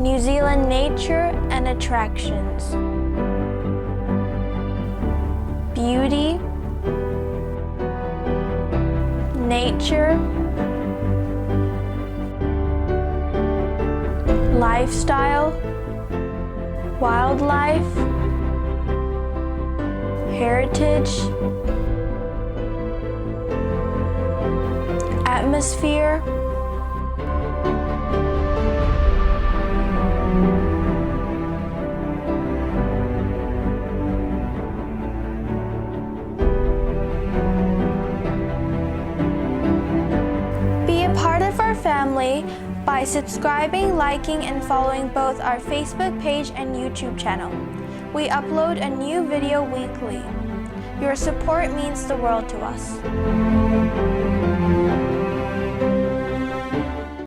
New Zealand nature and attractions. Beauty, nature, lifestyle, wildlife, heritage, atmosphere, be a part of our family by subscribing, liking, and following both our Facebook page and YouTube channel. We upload a new video weekly. Your support means the world to us.